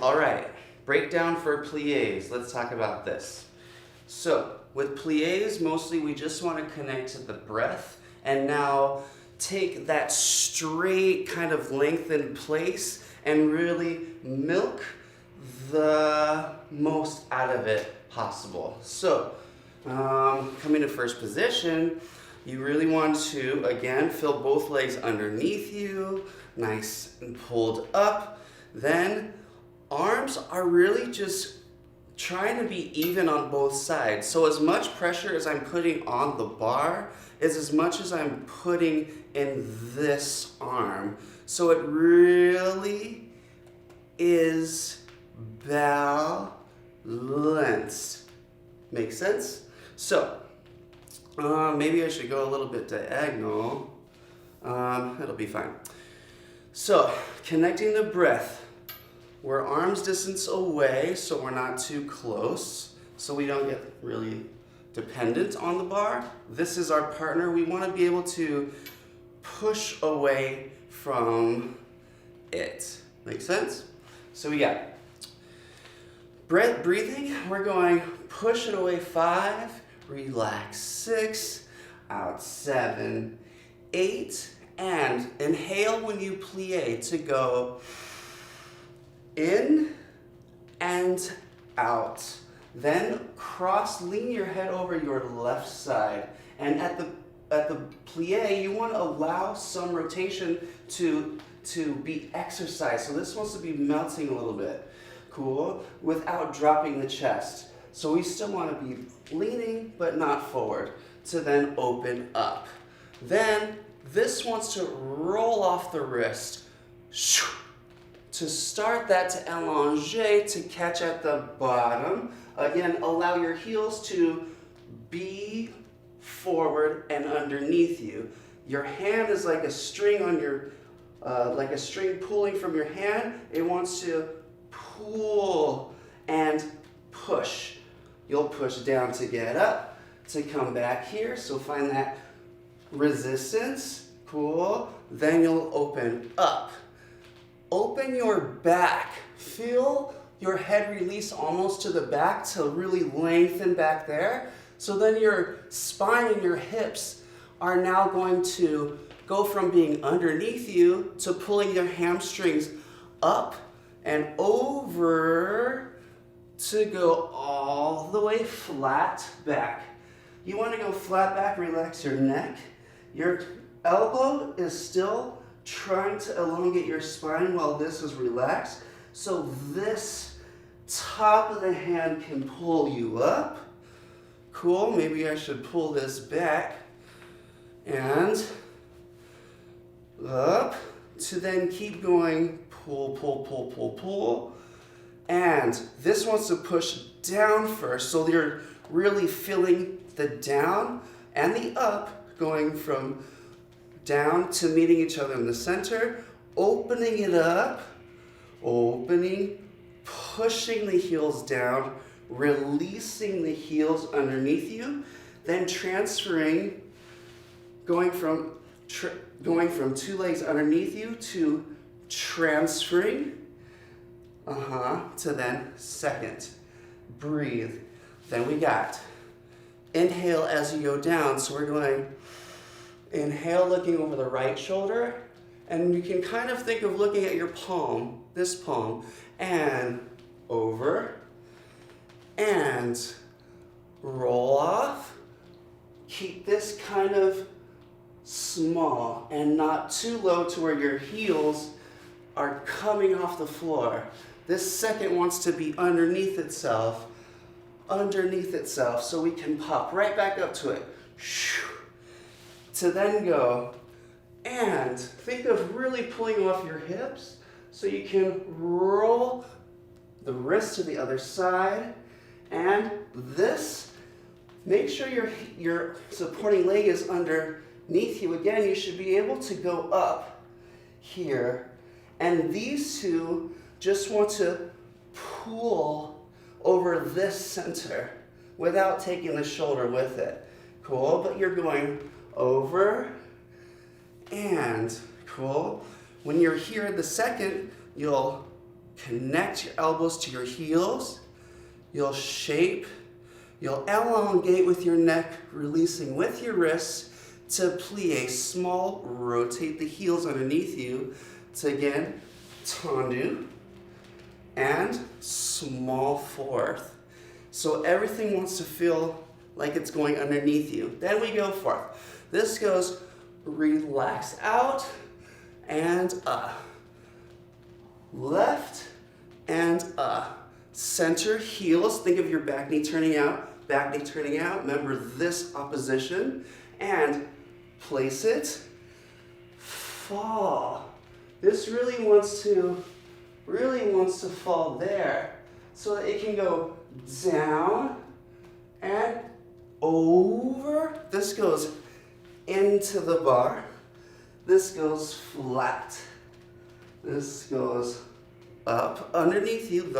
All right, breakdown for plies. Let's talk about this. So with plies, mostly we just want to connect to the breath and now take that straight kind of length in place and really milk the most out of it possible. So coming to first position, you really want to, again, feel both legs underneath you, nice and pulled up. Then arms are really just trying to be even on both sides. So as much pressure as I'm putting on the bar is as much as I'm putting in this arm. So it really is balanced. Make sense? So maybe I should go a little bit diagonal. It'll be fine. So connecting the breath. We're arm's distance away, so we're not too close, so we don't get really dependent on the bar. This is our partner. We want to be able to push away from it. Make sense? So we got breathing. We're going push it away 5, relax 6, out 7, 8, and inhale when you plie to go in and out. Then lean your head over your left side. And at the plie, you want to allow some rotation to be exercised. So this wants to be melting a little bit. Cool? Without dropping the chest. So we still want to be leaning, but not forward. To then open up. Then this wants to roll off the wrist. To start that to allonger, to catch at the bottom. Again, allow your heels to be forward and underneath you. Your hand is like a string on your, like a string pulling from your hand. It wants to pull and push. You'll push down to get up, to come back here. So find that resistance. Cool. Then you'll open up. Open your back. Feel your head release almost to the back to really lengthen back there. So then your spine and your hips are now going to go from being underneath you to pulling your hamstrings up and over to go all the way flat back. You want to go flat back, relax your neck. Your elbow is still trying to elongate your spine while this is relaxed. So this top of the hand can pull you up. Cool, maybe I should pull this back and up to then keep going, pull, pull, pull, pull, pull. And this wants to push down first, so you're really feeling the down and the up going from down to meeting each other in the center, opening it up, opening, pushing the heels down, releasing the heels underneath you, then transferring, going from 2 legs underneath you to transferring, to then second. Breathe. Then we got inhale as you go down, so we're going inhale, looking over the right shoulder, and you can kind of think of looking at your palm, this palm, and over, and roll off. Keep this kind of small and not too low to where your heels are coming off the floor. This second wants to be underneath itself, so we can pop right back up to it. To then go and think of really pulling off your hips so you can roll the wrist to the other side. And this, make sure your supporting leg is underneath you. Again, you should be able to go up here. And these two just want to pull over this center without taking the shoulder with it. Cool, but you're going over and cool. When you're here the second, you'll connect your elbows to your heels. You'll shape, you'll elongate with your neck, releasing with your wrists to plie small, rotate the heels underneath you to again, tendu, and small fourth. So everything wants to feel like it's going underneath you. Then we go forth. This goes relax out and up. Left and up. Center heels, think of your back knee turning out, back knee turning out. Remember this opposition and place it, fall. This really wants to fall there so that it can go down and over. This goes into the bar. This goes flat. This goes up underneath you,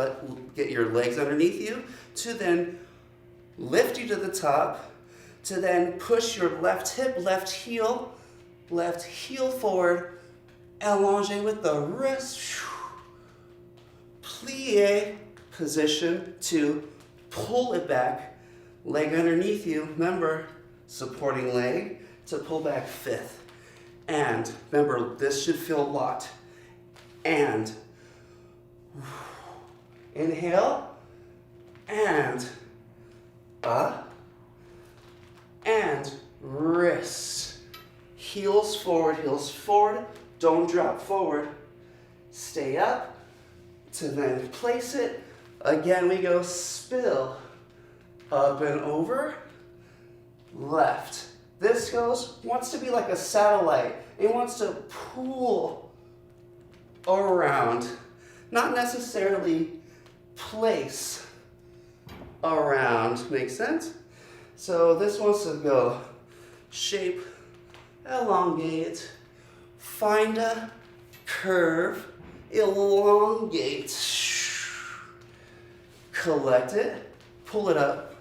get your legs underneath you, to then lift you to the top, to then push your left hip, left heel forward, allonge with the wrist, plie position to pull it back, leg underneath you, remember, supporting leg to pull back fifth. And remember, this should feel locked. And inhale, and up, and wrists. Heels forward, don't drop forward. Stay up to then place it. Again, we go spill, up and over, left. This wants to be like a satellite. It wants to pull around, not necessarily place around. Make sense? So this wants to go shape, elongate, find a curve, elongate, collect it, pull it up,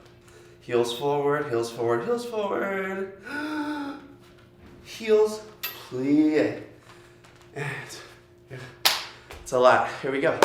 heels forward, heels forward, heels forward, heels plie. And it's a lot. Here we go.